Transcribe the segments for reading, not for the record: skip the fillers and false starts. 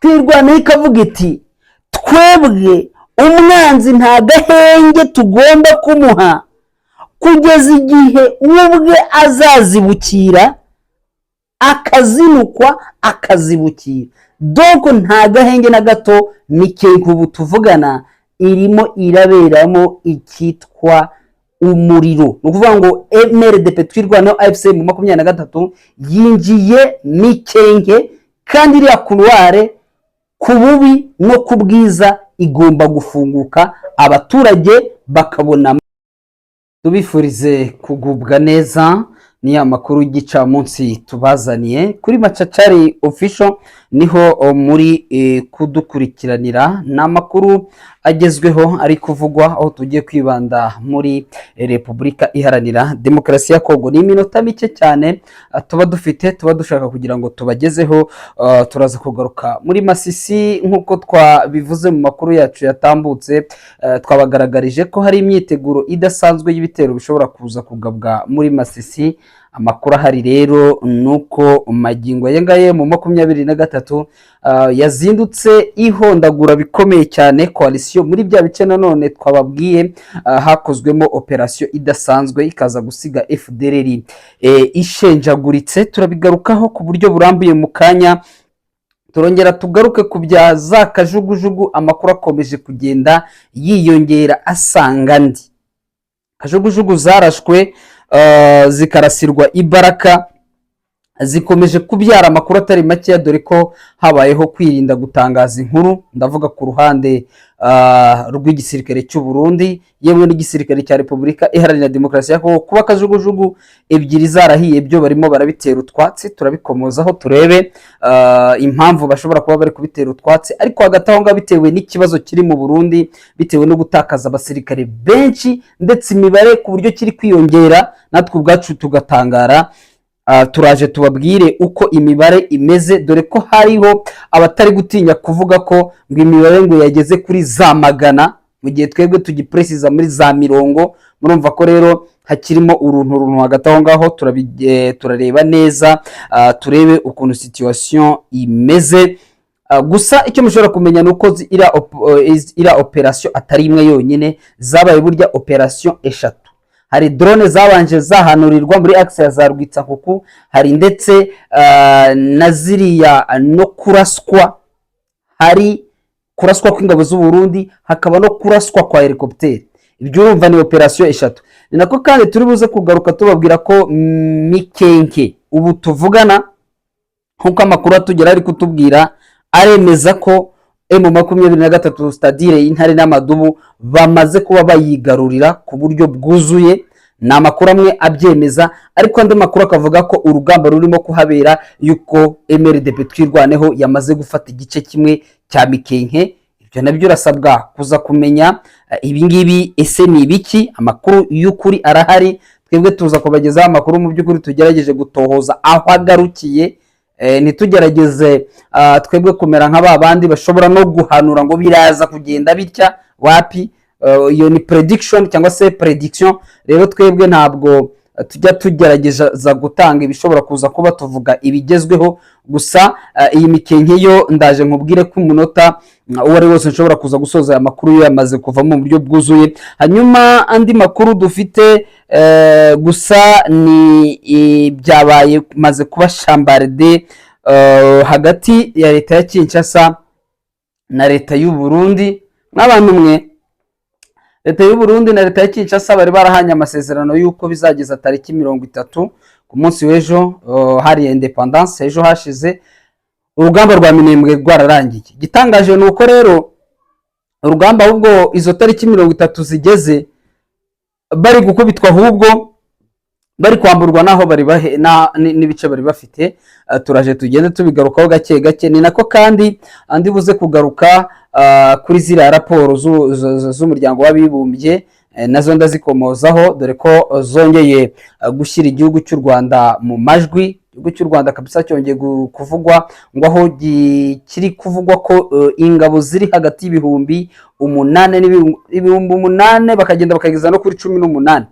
twirwanaho ikavuga iti twebwe umwanzi nta gahenge tugomba kumuha kugeza igihe ubwe azazibukira akazinukwa akazibukira. Doko nta gahenge na gato Mikenke ubu tuvugana irimo iraberamo ikitwa umuriro. Ni ukuvuga ngo MRDP twirwanaho AFC mu 2023 yinjiye Mikenke, kandi iriya couloir ku bubi no ku bwiza igomba gufunguka abaturage bakabona. Tubifurize kugubwa neza, ni amakuru y'igicamunsi tubazaniye kuri Machachari Official, niho muri kudukurikiranira n'amakuru agezweho ari kuvugwa, aho tugiye kwibanda muri Repubulika Iharanira Demokarasi ya Kongo. Ni iminota mike cyane tuba dufite, tuba dushaka kugira ngo tubagezeho. Turaza kugaruka muri Masisi nk'uko twabivuze mu makuru yacu yatambutse. Twabagaragarije ko hari imyiteguro idasanzwe y'ibitero bishobora kuza kugabwa muri Masisi. Amakuru ahari rero nuko magingo yengaye mu 2023 yazindutse ihondagura bikomeye cyane coalition muri bya bice. Nanone twababwiye hakozwemo operation idasanzwe ikaza gusiga FDLR ishenjaguritse. Turabigarukaho ku buryo burambuye mu kanya. Turongera tugaruke ku bya za kajugujugu, amakuru akomeje kugenda yiyongera asanga ndi kajugujugu zarashwe zikarasirwa Ibaraka, zikomeje kubyara amakuru atari make, dore ko habayeho kwirinda gutangaza inkuru. Ndavuga ku ruhande rw'igisirikare cy'u Burundi yewe n'igisirikare cya Repubulika Iharanira Demokarasi ya Kongo, kuba kajugujugu ebyiri zarahiye byo barimo barabitera utwatsi. Turabikomozaho turebe impamvu bashobora kuba bari kubitera utwatsi, ariko hagati aho ngaho bitewe n'ikibazo kiri mu Burundi, bitewe no gutakaza abasirikare benshi ndetse imibare ku buryo kiri kwiyongera, natwe ubwacu tugatangara. Turaje tubabwire uko imibare imeze, dore ko hariho abatari gutinya kuvuga ko ngo imibare ngo yageze kuri za magana, mu gihe twebwe tugipresiza muri za mirongo. Murumva ko rero hakirimo uruntu hagati aho ngaho. Turareba neza turebe ukuntu situation imeze. Gusa icyo mushobora kumenya nuko ira operation atari imwe yonyine, zabaye burya operation eshatu. Hari drone zabanje zahanurirwa muri axe ya za Rwitsakuku, hari ndetse na ziriya no kuraswa, hari kuraswa kw'ingabo z'u Burundi, hakaba no kuraswa kwa helicopter. Ibyo urumva ni operation eshatu. Ni nako kandi turi buze kugaruka tubabwira ko Mikenke ubu tuvugana, nkuko amakuru atugera ari kutubwira, aremeza ko M23 stadire y'Intare n'Amadubu bamaze kuba bayigarurira ku buryo bwuzuye. Ni amakuru amwe abyemeza, ariko andi makuru akavuga ko urugamba rurimo kuhabera yuko MRDP twirwaneho yamaze gufata igice kimwe cya Mikenke. Ibyo nabyo urasabwa kuza kumenya ibingibi ese ni ibiki. Amakuru y'ukuri arahari, twebwe tuza kubagezaho amakuru mu by'ukuri tugerageje gutohoza aho agarukiye. Ntitugerageze twebwe kumera nk'aba bandi bashobora no guhanura ngo biraza kugenda bitya, wapi. Iyo ni prediction cyangwa se prediction. Rero twebwe ntabwo tujya tugerageza gutanga ibishobora kuza kuba tuvuga ibigezweho gusa. Iyi Mikenke yo ndaje nkubwire ko umunota uwo ari wose nshobora kuza gusoza aya makuru yo yamaze kuva mu buryo bwuzuye. Hanyuma andi makuru dufite gusa ni byabaye maze kuba chambarde hagati ya leta ya Kinshasa na leta y'u Burundi. N'abantu mwe, leta y'u Burundi na leta ya Kinshasa bari barahanye amasezerano yuko bizageza tariki 30 ku munsi w'ejo, hari independence ejo hashize. Urugamba rwa Minembwe rwararangiye. Gitangaje nuko rero urugamba ahubwo izo tariki 30 zigeze bari gukubitwa, ahubwo bari kwamburwa naho bari n'ibice bari bafite. Turaje tugende tubigarukaho gake gake. Ni nako kandi andi buze kugaruka kuri ziriya raporo z'umuryango w'abibumbye, nazo ndazikomozaho, dore ko zongeye gushyira igihugu cy'u Rwanda mu majwi. Igihugu cy'u Rwanda kabisa cyongeye kuvugwa ngo aho kiri kuvugwa ko ingabo ziri hagati y'ibihumbi 8 n'ibihumbi 8 bakagenda bakageza no kuri 18.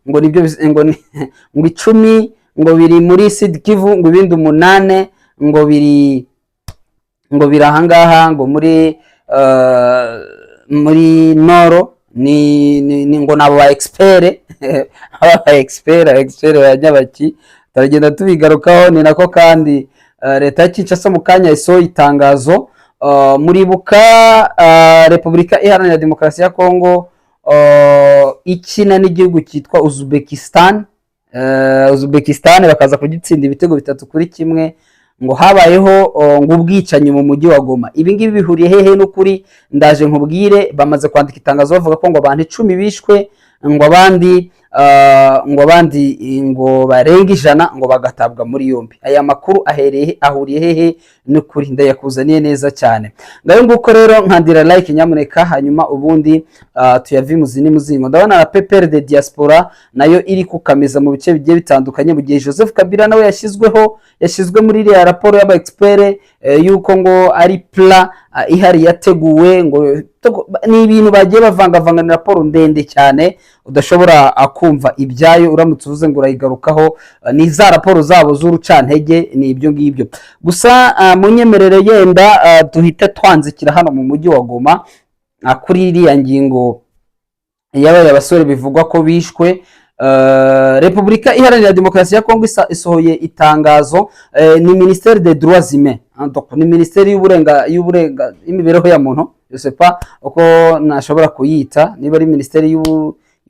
Ngo nibyo ngo 10 ngo biri muri Sud Kivu, ngo ibindi 8 ngo biri ngo birahangaha ngo muri Noro ni ngo nabo ba expert aba expert banyabaki taragenda tubigarukaho. Ni nako kandi leta ya Kinshasa mu kanya isohoye itangazo muribuka Repubulika Iharanira Demokarasi ya Kongo ikina n'igihugu cyitwa Uzbekistan bakaza kugitsinda ibitego 3-1 ngo habayeho ngo ubwicanyi mu mujyi wa Goma. Ibi ngibi bihuriye hehe n'ukuri? Ndaje nkubwire. Bamaze kwandika itangazo bavuga ko ngo abantu 10 bishwe, ngo abandi ngo barenga 100 ngo bagatabwa muri yombi. Aya makuru ahuriye hehe n'ukuri? Ndayakuzaniye neza cyane. Ngayo nguko rero nkandira like nyamuneka, hanyuma ubundi tuyavimuzi muzingo. Ndabona na PPR de diaspora nayo iri kukameza mu bice bigiye bitandukanye, mu gihe Joseph Kabila nawe yashyizwe muri iriya raporo y'aba expert yuko ngo ari pla ihari yateguwe, ngo ni ibintu bagiye bavanga na raporo ndende cyane udashobora kumva ibyayo uramutse uvuze ngo urayigarukaho. Ni za raporo zabo z'urucantege, ni ibyo ngibyo gusa. Munyemerere yenda duhite twanzikira hano mu mujyi wa Goma kuri iriya ngingo y'aba basore bivugwa ko bishwe. Repubulika Iharanira Demokarasi ya Kongo isohoye itangazo. Ni Ministère des Droits Humains, ni Ministère y'imibereho ya muntu, je sais pas uko nashobora kuyita, niba ari Ministère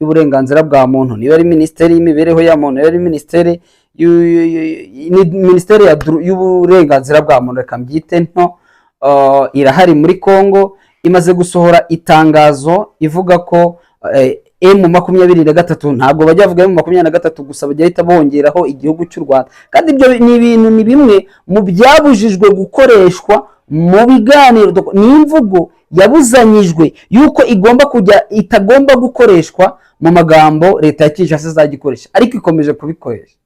y'uburenganzira bwa muntu, niba ari Ministère y'imibereho ya muntu, niba ari Ministère y'uburenganzira bwa muntu, reka mbyite nto. Irahari muri Kongo, imaze gusohora itangazo ivuga ko M23 ntabwo bajya bavuga M23 gusa, bajya hita bongeraho igihugu cy'u Rwanda. Kandi ibyo ni bimwe mu byabujijwe gukoreshwa mu biganiro. Ni imvugo yabuzanyijwe yuko itagomba gukoreshwa mu magambo leta ya Kinshasa izagikoresha, ariko ikomeje kubikoresha.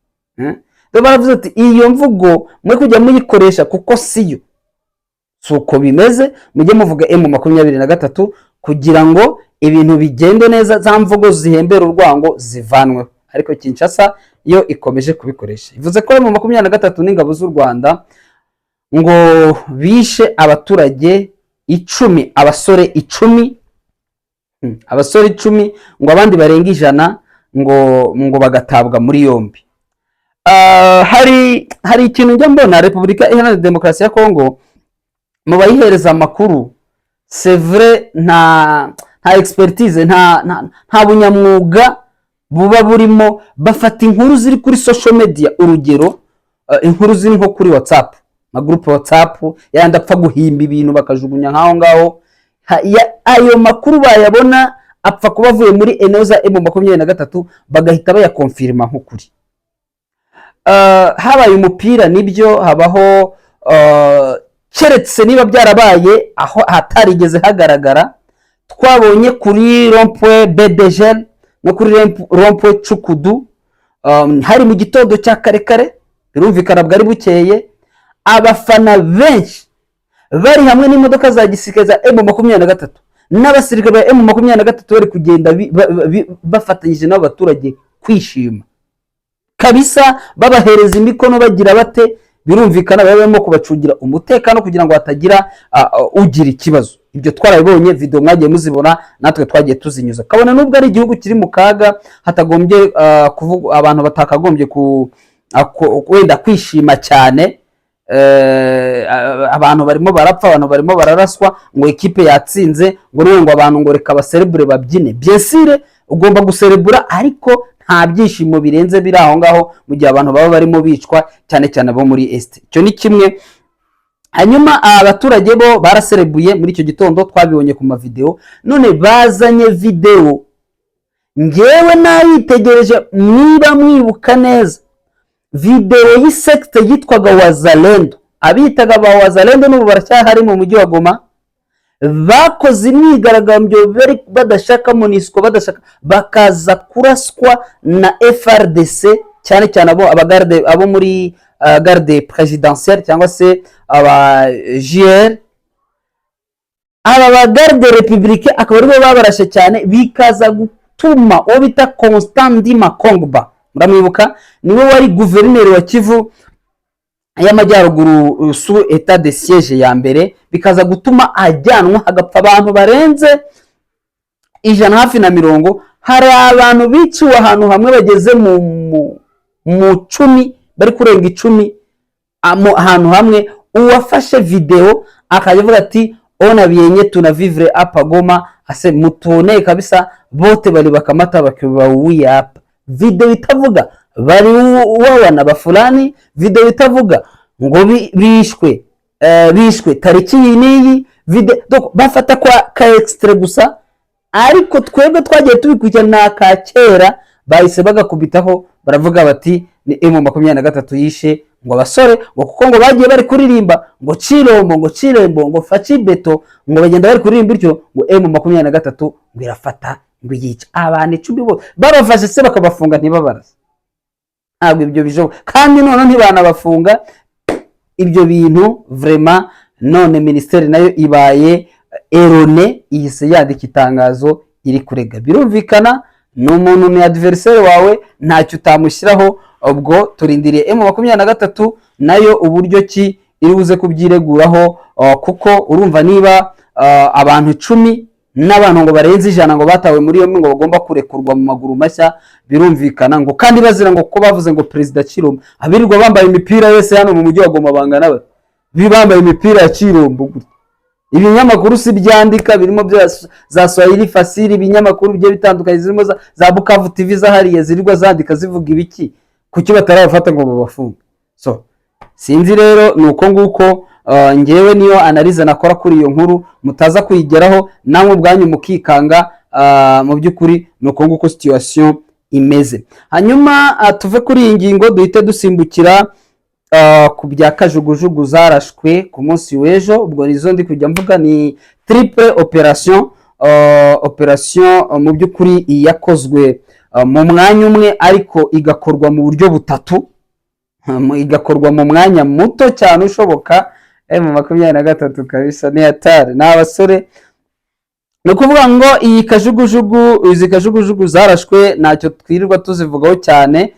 Baravuze ati iyo mvugo mwe kujya muyikoresha kuko siyo, suko bimeze, mujye muvuga M23 kugira ngo ibintu bigende neza, za mvugo zihembera urwango zivanweho. Ariko Kinshasa yo ikomeje kubikoresha. Ivuze ko M23 n'ingabo z'u Rwanda ngo bishe abaturage 10, abasore 10 ngo abandi barenga 100 ngo bagatabwa muri yombi. Hari ikintu njya mbona Repubulika Iharanira Demokarasi ya Kongo mu bayihereza amakuru, c'est vrai nta expertise, nta bunyamwuga buba burimo. Bafata inkuru ziri kuri social media, urugero inkuru ziri nko kuri WhatsApp, magroup WhatsApp yandi apfa guhimba ibintu bakajugunya nkaho ngaho. Ayo makuru bayabona apfa kuba avuye muri Enoza M23 bagahita bayakonfirma nk'ukuri. Habaye umupira nibyo habaho, keretse niba byarabaye aho hatarigeze hagaragara. Twabonye kuri rond-point BDG no kuri rond-point Cukudu, hari mu gitondo cya karekare, birumvikana bwari bukeye, abafana benshi bari hamwe n'imodoka za gisirikare za M23 n'abasirikare ba M23 bari kugenda bafatanyije n'abaturage kwishima kabisa, babahereza imikono bagira bate. Birumvikana barimo kubacungira umutekano kugira ngo hatagira ugira ikibazo. Ibyo twarabibonye, video mwagiye muzibona, natwe twagiye tuzinyuza. Kabone nubwo ari igihugu kiri mu kaga, hatagombye kuvuga abantu batakagombye wenda kwishima cyane. Abantu barimo barapfa, abantu barimo bararaswa, ngo ekipe yatsinze, ngo abantu ngo reka baserebure babyine. Bien sûr ugomba guserebura, ariko nta byishimo birenze biri aho ngaho mu gihe abantu baba barimo bicwa, cyane cyane abo muri Est. Icyo ni kimwe. Hanyuma abaturage bo baraserebuye muri icyo gitondo, twabibonye ku mavideo. None bazanye video, ngewe nayitegereje, niba mwibuka neza video y'isecte yitwaga Wazalendo, abitaga ba Wazalendo n'ubu baracyahari mu mujyi wa Goma. Bakoze imyigaragambyo badashaka MONUSCO, badashaka, bakaza kuraswa na FRDC, cyane cyane abo muri garde présidentielle cyangwa se aba JR. Aba ba garde républicaine akaba aribo babarashe cyane, bikaza gutuma uwo bita Constant Ndima Kongba, muramwibuka, niwe wari guverineri wa Kivu y'amajyaruguru su etat de siege ya mbere, bikaza gutuma ajyanwa hagapfa abantu barenze 150. hari abantu biciwe ahantu hamwe bageze mu 10 bari kurenga 10 ahantu hamwe. Uwafashe video akavuga ati ona bienye tunavivre hapa Goma, ase mutone kabisa bote bali bakamata bakibawi hapa. Video itavuga bari wawana bafulani, video itavuga ngo bishwe tariki niyi video donc bafata kwa ka extrait gusa, ariko twebwe twagiye tubikurikirana ka kera bahise bagakubitaho baravuga bati ni M23 yishe ngo basore ngo kuko ngo bagiye bari kuririmba ngo Chirombo ngo Faci Beto ngo bagenda bari kuririmba bityo ngo M23 ngo irafata ngo yica abantu 10 bo barafashe se bakabafunga ntibabaraza. Ntabwo ibyo bijo kandi none ntibanabafunga ibyo bintu vraiment. None ministeri nayo ibaye erone ihise yandika itangazo iri kurega. Birumvikana n'umuntu ni adversaire wawe ntacyo utamushyiraho, ubwo turindiriye M23 nayo uburyo ki iri buze kubyireguraho, kuko urumva niba abantu 10 n'abantu ngo barenze 100 ngo batawe muri yo ngo bagomba kurekurwa mu maguru mashya, birumvikana ngo kandi bazira ngo ko bavuze ngo President Chirombo abirirwa bambaye imipira yose hano mu mujyi wa Goma bangana bati bibambaye imipira ya Chirombo. Ibinyamakuru si byandika birimo za Swahili Fasiri, ibinyamakuru bye bitandukanye zirimo za Bukavu TV zahariye zirirwa zandika zivuga ibiki kuki batarabafata ngo babafunge. So sinzi rero nuko nguko ngewe niyo analize nakora kuri iyo nkuru mutaza kuyigeraho namwe ubwanyu mukikanga. Mu byukuri nuko nguko situation imeze. Hanyuma tuve kuri iyi ngingo duhite dusimbukira ku bya kajugujugu zarashwe ku munsi w'ejo. Ubwo nizo ndi kujya mvuga ni triple operation mu byukuri yakozwe mu mwanya umwe ariko igakorwa mu buryo butatu, igakorwa mu mwanya muto cyane ushoboka. M23 kabisa ni hatari n'abasore. No kuvuga ngo iyi kajugujugu zarashwe ntacyo twirirwa tuzivugaho cyane.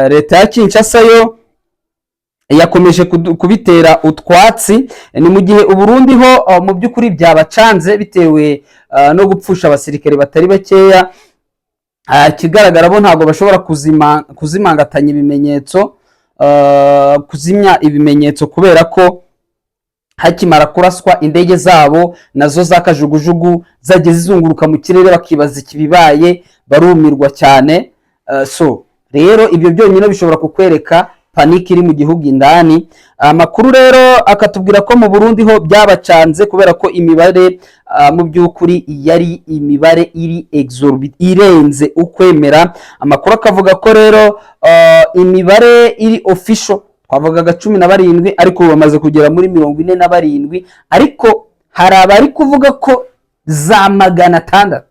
Leta ya Kinshasa yo yakomeje kubitera utwatsi, ni mu gihe Uburundi ho mu byukuri byabacanze bitewe no gupfusha abasirikare batari bakeya. Kigaragara bo ntago bashobora kuzimangatanya ibimenyetso, kuzimya ibimenyetso kubera ko hakimara kuraswa indege zabo nazo zakajugujugu zagiye zizunguruka mu kirere bakibaza ikibibaye barumirwa cyane. So rero ibyo byonyine bishobora kukwereka paniki iri mu gihugu indani. Amakuru rero akatubwira ko mu Burundi ho byabacanze kubera ko imibare mu byukuri yari imibare iri irenze ukwemera. Amakuru akavuga ko rero imibare iri official twavugaga 17 ariko bamaze kugera muri 47, ariko hari abari kuvuga ko za 600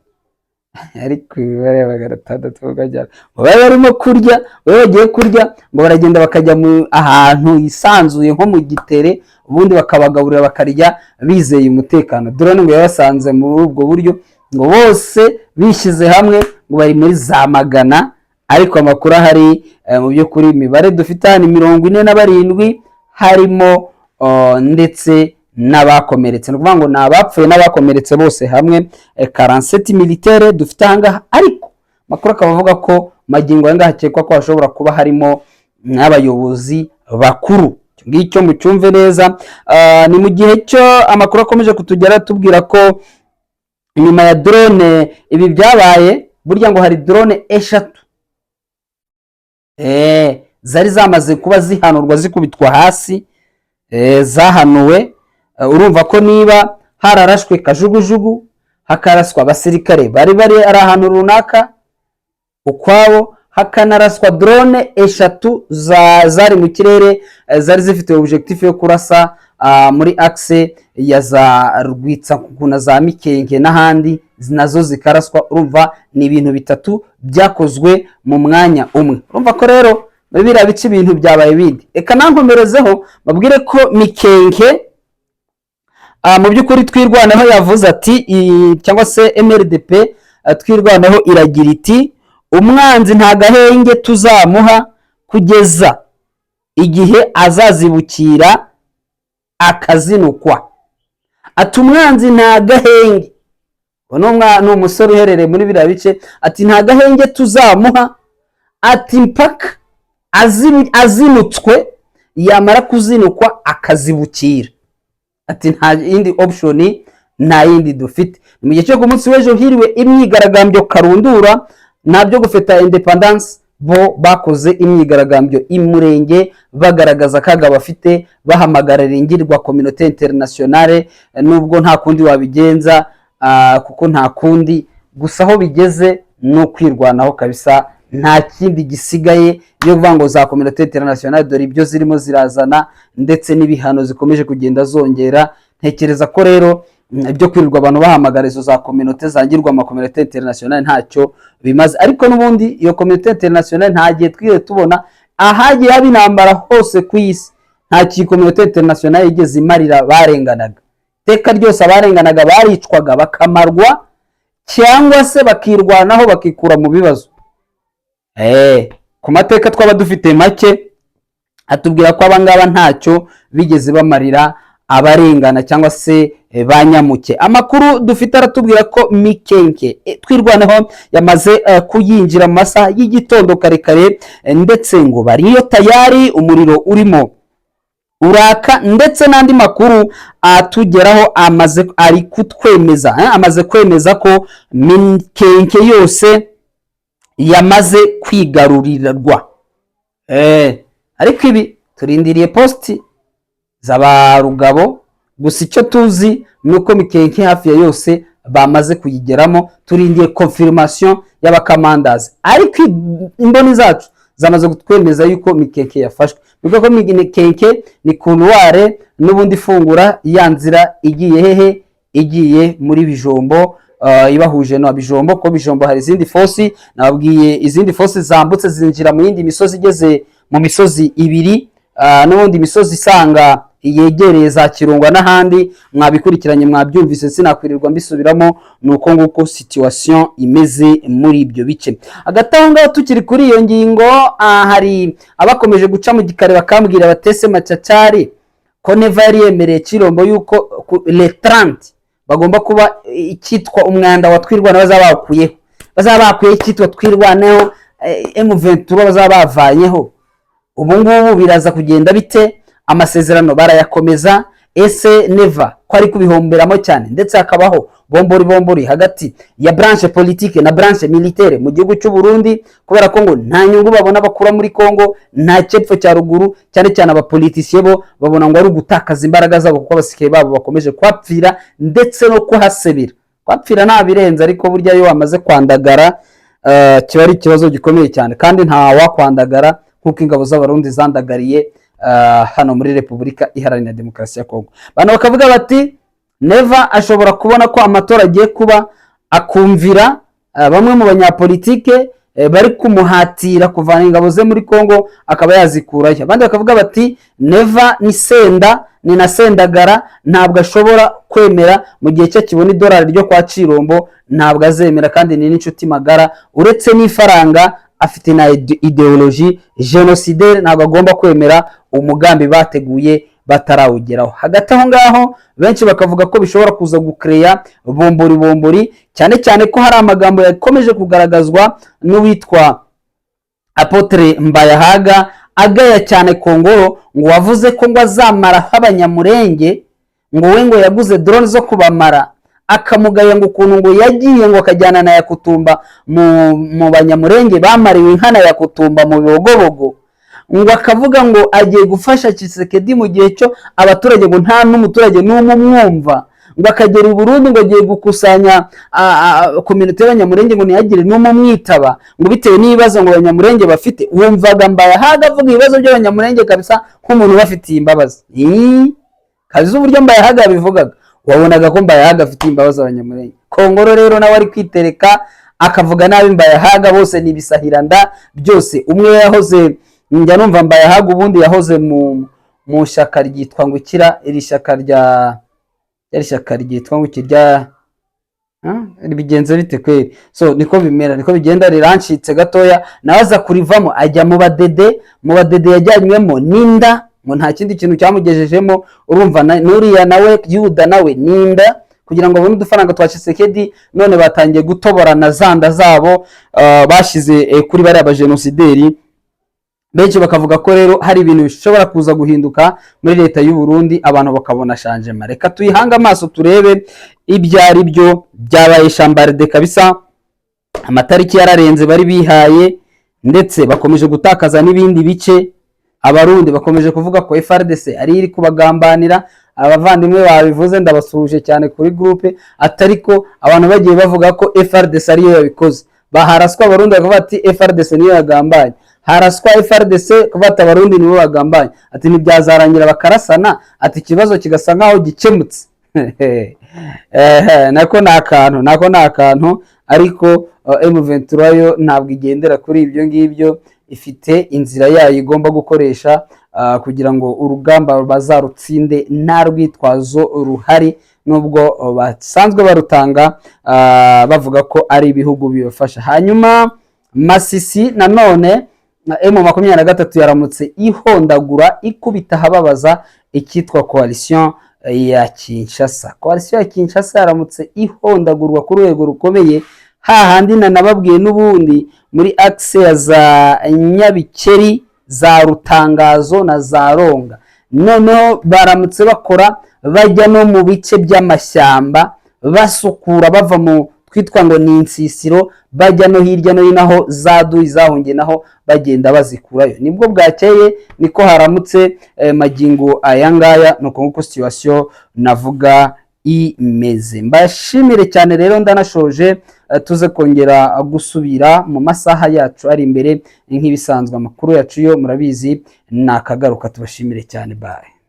ariko ibare 600 bajya barimo kurya bagiye kurya ngo baragenda bakajya mu ahantu yisanzuye nko mu gitere ubundi bakabagaburira bakarya bizeye umutekano. Drone ngo yabasanze muri ubwo buryo ngo bose bishize hamwe ngo bari muri za 100, ariko amakuru hari mu byo kuri imibare dufite hano 47 harimo ndetse n'abakomeretse. Nukuvuga ngo nabapfuye n'abakomeretse bose hamwe 47 militaire dufite hanga, ariko makuru akavuga ko magingo yanga hakekwa ko bashobora kuba harimo n'abayobozi bakuru. Ngicyo mu cyumve neza. Ni mu gihe cyo amakuru akomeje kutugera tubwira ko inyuma ya drone ibi byabaye burya ngo hari drone 3 zari zamaze kuba zihanurwa zikubitwa hasi, zahanuwe. Urumva ko niba hararashwe kajugujugu hakaraswa abasirikare bari ari ahantu runaka ukwabo, hakanaraswa drone 3 zari mu kirere zari zifite objectif yo kurasa muri axe ya za Rwitsa kuna za Mikenge n'ahandi nazo zikaraswa. Urumva ni ibintu bitatu byakozwe mu mwanya umwe. Urumva ko rero bibira bici ibintu byabaye bindi. Eka nankomerezeho babwire ko Mikenge mu byukuri twirwanaho yavuze ati cyangwa se MRDP twirwanaho iragira iti umwanzi nta gahenge tuzamuha kugeza igihe azazibukira akazinukwa. Ati umwanzi nta gahenge, ni umusore uherereye muri biriya bice, ati nta gahenge tuzamuha, ati mpaka azinutswe, yamara kuzinukwa akazibukira. Ati nta yindi option, nta yindi dufite. Mu gihe cyo ku munsi w'ejo hiriwe imyigaragambyo karundura, nabyo gufeta independence, bo bakoze imyigaragambyo imurenge bagaragaza akaga bafite, bahamagarira ingirwa communauté internationale, nubwo nta kundi wabigenza, kuko nta kundi, gusa aho bigeze no kwirwanaho kabisa, nta kindi gisigaye. Yo kuvuga ngo za communauté internationale dore ibyo zirimo zirazana, ndetse n'ibihano zikomeje kugenda zongera. Ntekereza ko rero ibyo kwirirwa abantu bahamagara izo za communauté zangirwa ama communauté internationale ntacyo bimaze. Ariko n'ubundi iyo communauté internationale nta gihe twiye tubona ahagiye haba intambara hose ku isi, nta ki communauté internationale igeze imarira barenganaga. Teka ryose abarenganaga baricwaga bakamarwa, cyangwa se bakirwanaho bakikura mu bibazo. Ku mateka twaba dufite make atubwira ko abangaba ntacyo bigeze bamarira abarengana cyangwa se banyamuke. Amakuru dufite aratubwira ko Mikenke twirwanaho yamaze kuyinjira mu masaha y'igitondo karekare, ndetse ngo bariyo tayari umuriro urimo uraka, ndetse n'andi makuru atugeraho ari kutwemeza, amaze kwemeza ko Mikenke yose yamaze kwigarurirwa. Ariko ibi turindiriye posti z'abarugabo, gusa icyo tuzi nuko Mikenke hafi ya yose bamaze kuyigeramo. Turindiye confirmation y'abakamandazi, ariko imboni zacu zamaze kutwemeza yuko Mikenke yafashwe. Bivuga ko Mikenke ni couloir n'ubundi fungura ya nzira igiye hehe, igiye muri Bijombo, ibahuje no Bijombo, ko Bijombo hari izindi fosi, nababwiye izindi fosi zambutse zinjira mu yindi misozi igeze mu misozi ibiri, n'ubundi misozi isanga yegereye za Kirungwa n'ahandi. Mwabikurikiranye mwabyumvise, sinakwirirwa mbisubiramo. Nuko nguko situation imeze muri ibyo bice. Agatanga tukiri kuri iyo ngingo, hari abakomeje guca mu gikare bakambwira batese Macacari ko Neva yari yemereye Kirombo yuko le 30 bagomba kuba ikitwa umwanda wa twirwana bazaba bakuyeho ikitwa twirwaneho, M23 bazaba bavanyeho. Ubu ngubu biraza kugenda bite? Amasezerano barayakomeza, ese Neva ko ari kubihomberamo cyane, ndetse hakabaho bombori hagati ya branche politique na branche militaire mu gihugu cy'u Burundi, kubera ko ngo nta nyungu babona bakura muri Kongo, nta cepfo cya ruguru, cyane cyane abapolitisiye bo babona ngo ari ugutakaza imbaraga zabo, kuko abasirikare babo bakomeje kwapfira ndetse no kuhasebira. Kwapfira nta birenze, ariko burya iyo wamaze kwandagara kiba ari ikibazo gikomeye cyane, kandi nta wakwandagara kuko ingabo z'abarundi zandagariye hano muri Repubulika Iharanira Demokarasi ya Kongo. Bano bakavuga bati Neva ashobora kubona ko amatora agiye kuba, akumvira bamwe mu banyapolitike bari kumuhatira kuvana ingabo ze muri Kongo akaba yazikurayo. Abandi bakavuga bati Neva ni senda, ni na sendagara, ntabwo ashobora kwemera mu gihe cyo kibona idolari ryo kwa Cirombo, ntabwo azemera, kandi ni n'inshuti magara, uretse n'ifaranga afite na ideologie genocidaire, ntabwo agomba kwemera umugambi bateguye batarawugeraho. Hagati aho ngaho benshi bakavuga ko bishobora kuza gucreya bombori, cyane cyane ko hari amagambo yakomeje kugaragazwa n'uwitwa Apotre Mbayahaga agaya cyane Kongoro, ngo wavuze ko ngo azamara abanyamurenge, ngo we ngo yaguze drone zo kubamara, akamugaya ngo ukuntu ngo yagiye ngo akajyana na Yakutumba mu banyamurenge bamariwe inkana Yakutumba mu Bibogobogo, ngo akavuga ngo agiye gufasha Tshisekedi mu gihe cyo abaturage ngo nta n'umuturage n'umwe umwumva, ngo akagera i Burundi ngo agiye gukusanya community y'abanyamurenge ngo ntiyagire n'umwe umwitaba, ngo bitewe n'ibibazo ngo abanyamurenge bafite. Wumvaga Mbayahaga avuga ibibazo by'abanyamurenge kabisa nk'umuntu bafitiye imbabazi. Kazi uburyo Mbayahaga bivugaga, wabonaga ko Mbayahaga afite imbabazi abanyamurenge. Kongoro rero nawe ari kwitereka akavuga nabi Mbayahaga, bose ni bisahiranda byose. Umwe yahoze, njya numva Mbayahaga ubundi yahoze mu shyaka ryitwa ngo ikira, iri shyaka ryitwa ngo ikirya bigenze bite kweri? So niko bimera, niko bigenda. Rirancitse gatoya, naza kurivamo ajya mu badede yajyanywemo n'inda, ngo nta kindi kintu cyamugejejemo. Urumva nuriya nawe Yuda nawe n'inda, kugira ngo babone udufaranga twa Tshisekedi. None batangiye gutoborana zanda zabo bashize kuri bari abajenosideri. Benshi bakavuga ko rero hari ibintu bishobora kuza guhinduka muri leta y'u Burundi, abantu bakabona changement. Reka tuyihanga amaso turebe ibyari byo byabaye chambarde kabisa. Amatariki yararenze bari bihaye, ndetse bakomeje gutakaza n'ibindi bice. Abarundi bakomeje kuvuga ko FRDC ari iri kubagambanira. Abavandimwe babivuze, ndabasuhuje cyane kuri groupe. Atariko abantu bagiye bavuga ko FRDC ariyo yabikoze, baharaswa Abarundi bakavuga ati FRDC niyo yagambanye, haraswa FRDC kubata Abarundi nibo bagambanye. Ati ntibyazarangira bakarasana, ati ikibazo kigasa nkaho gikemutse. nako nakantu ariko M23 yo ntabwo igendera kuri ibyo ngibyo. Ifite inzira yayo igomba gukoresha kugira ngo urugamba bazarutsinde nta rwitwazo ruhari, nubwo basanzwe barutanga bavuga ko ari ibihugu bibafasha. Hanyuma Masisi nanone M23 yaramutse ihondagura ikubita hababaza ikitwa coalition ya Kinshasa. Coalition ya Kinshasa yaramutse ihondagurwa ku rwego rukomeye, hahandi nanababwiye n'ubundi muri axe ya za Nyabikeri, za Rutangazo na za Ronga. Noneho baramutse bakora bajya no mu bice by'amashyamba, basukura bava mu twitwa ngo ni insisiro, bajya no hirya no hino zaduyi zahungiye naho bagenda bazikurayo. Nibwo bwakeye niko haramutse magingo ayangaya, nuko nguko situation navuga imeze. Mbashimire cyane rero, ndanashoje. Tuze kongera gusubira mu masaha yacu ari imbere nk'ibisanzwe. Amakuru yacu yo murabizi nakagaruka. Tubashimire cyane, bye.